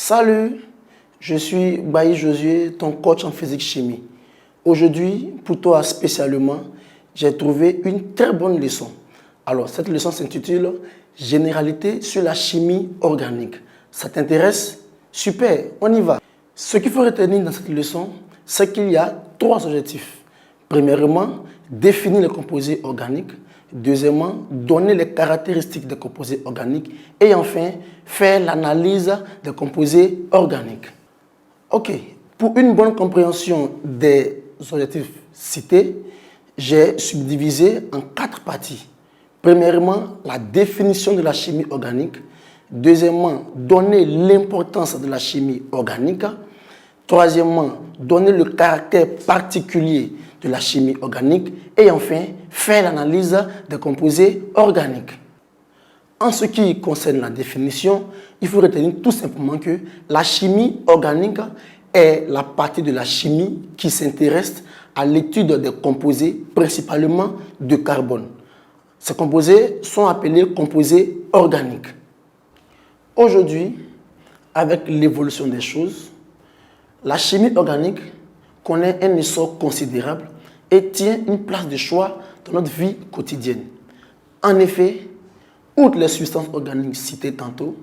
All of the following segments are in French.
Salut, je suis Bailly Josué, ton coach en physique-chimie. Aujourd'hui, pour toi spécialement, j'ai trouvé une très bonne leçon. Alors, cette leçon s'intitule « Généralité sur la chimie organique ». Ça t'intéresse? Super, on y va. Ce qu'il faut retenir dans cette leçon, c'est qu'il y a trois objectifs. Premièrement, définir les composés organiques. Deuxièmement, donner les caractéristiques des composés organiques. Et enfin, faire l'analyse des composés organiques. Ok, pour une bonne compréhension des objectifs cités, j'ai subdivisé en 4 parties. Premièrement, la définition de la chimie organique. Deuxièmement, donner l'importance de la chimie organique. Troisièmement, donner le caractère particulier de la chimie organique. Et enfin, faire l'analyse des composés organiques. En ce qui concerne la définition, il faut retenir tout simplement que la chimie organique est la partie de la chimie qui s'intéresse à l'étude des composés, principalement de carbone. Ces composés sont appelés composés organiques. Aujourd'hui, avec l'évolution des choses, la chimie organique connaît un essor considérable et tient une place de choix dans notre vie quotidienne. En effet, outre les substances organiques citées tantôt,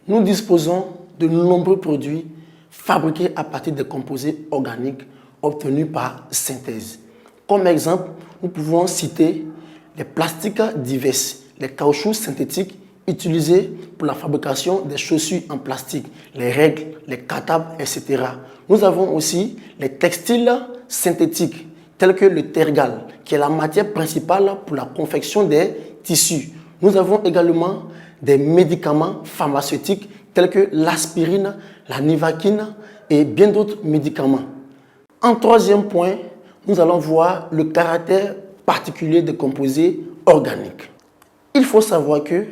nous disposons de nombreux produits fabriqués à partir des composés organiques obtenus par synthèse. Comme exemple, nous pouvons citer les plastiques divers, les caoutchoucs synthétiques utilisés pour la fabrication des chaussures en plastique, les règles, les catapes, etc. Nous avons aussi les textiles synthétiques, tels que le tergal, qui est la matière principale pour la confection des tissus. Nous avons également des médicaments pharmaceutiques, tels que l'aspirine, la nivaquine et bien d'autres médicaments. En troisième point, nous allons voir le caractère particulier des composés organiques. Il faut savoir que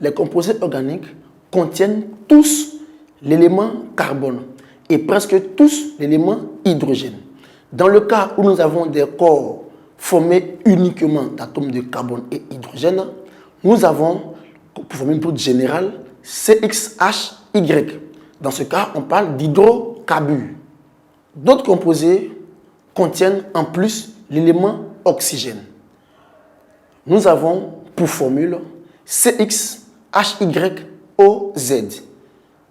les composés organiques contiennent tous l'élément carbone et presque tous l'élément hydrogène. Dans le cas où nous avons des corps formés uniquement d'atomes de carbone et hydrogène, nous avons, pour former une groupe général, CXHY. Dans ce cas, on parle d'hydrocarbures. D'autres composés contiennent en plus l'élément oxygène. Nous avons pour formule CXHYOZ.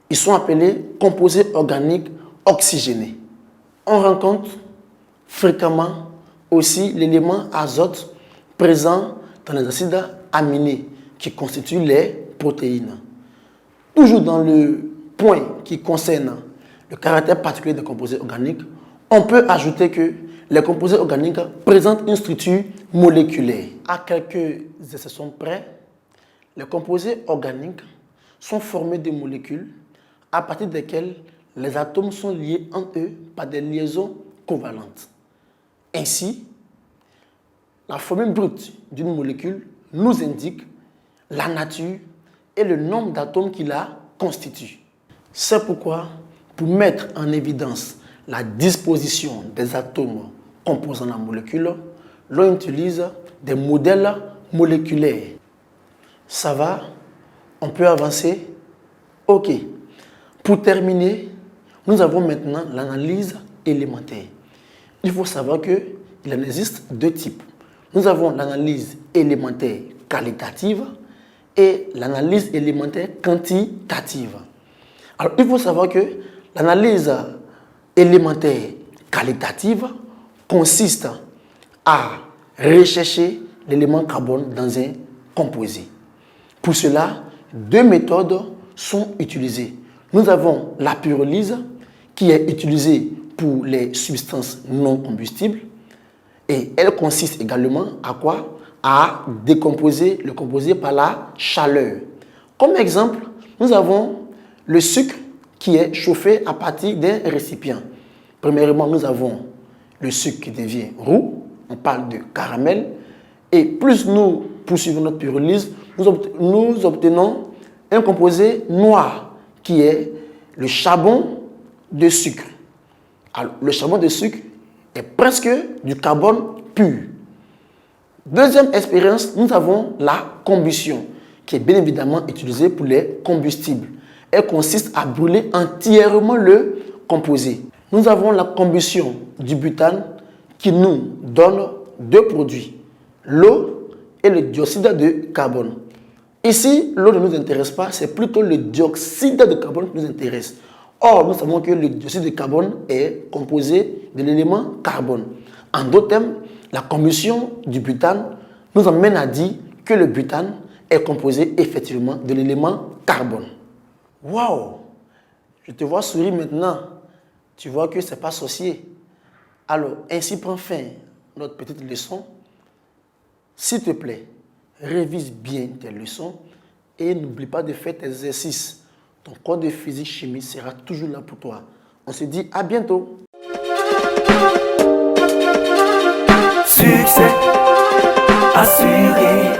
Ils sont appelés composés organiques oxygénés. On rencontre fréquemment aussi l'élément azote présent dans les acides aminés qui constituent les protéines. Toujours dans le point qui concerne le caractère particulier des composés organiques, on peut ajouter que les composés organiques présentent une structure moléculaire. À quelques exceptions près, les composés organiques sont formés de molécules à partir desquelles les atomes sont liés entre eux par des liaisons covalentes. Ainsi, la formule brute d'une molécule nous indique la nature et le nombre d'atomes qui la constituent. C'est pourquoi, pour mettre en évidence la disposition des atomes composant la molécule, l'on utilise des modèles moléculaires. Ça va? On peut avancer? Ok. Pour terminer, nous avons maintenant l'analyse élémentaire. Il faut savoir qu'il en existe deux types. Nous avons l'analyse élémentaire qualitative et l'analyse élémentaire quantitative. Alors, il faut savoir que l'analyse élémentaire qualitative consiste à rechercher l'élément carbone dans un composé. Pour cela, deux méthodes sont utilisées. Nous avons la pyrolyse qui est utilisée pour les substances non combustibles et elle consiste également à quoi? À décomposer le composé par la chaleur. Comme exemple, nous avons le sucre qui est chauffé à partir d'un récipient. Premièrement, nous avons le sucre qui devient roux, on parle de caramel, et plus nous poursuivons notre pyrolyse, nous obtenons un composé noir qui est le charbon de sucre. Alors, le charbon de sucre est presque du carbone pur. Deuxième expérience, nous avons la combustion, qui est bien évidemment utilisée pour les combustibles. elle consiste à brûler entièrement le composé. Nous avons la combustion du butane qui nous donne deux produits, l'eau et le dioxyde de carbone. Ici, l'eau ne nous intéresse pas, c'est plutôt le dioxyde de carbone qui nous intéresse. Or, nous savons que le dioxyde de carbone est composé de l'élément carbone. En d'autres termes, la combustion du butane nous amène à dire que le butane est composé effectivement de l'élément carbone. Waouh! Je te vois sourire maintenant. Tu vois que ce n'est pas sorcier. Alors, ainsi prend fin notre petite leçon. S'il te plaît, révise bien tes leçons et n'oublie pas de faire tes exercices. Ton cours de physique-chimie sera toujours là pour toi. On se dit à bientôt. Succès assuré.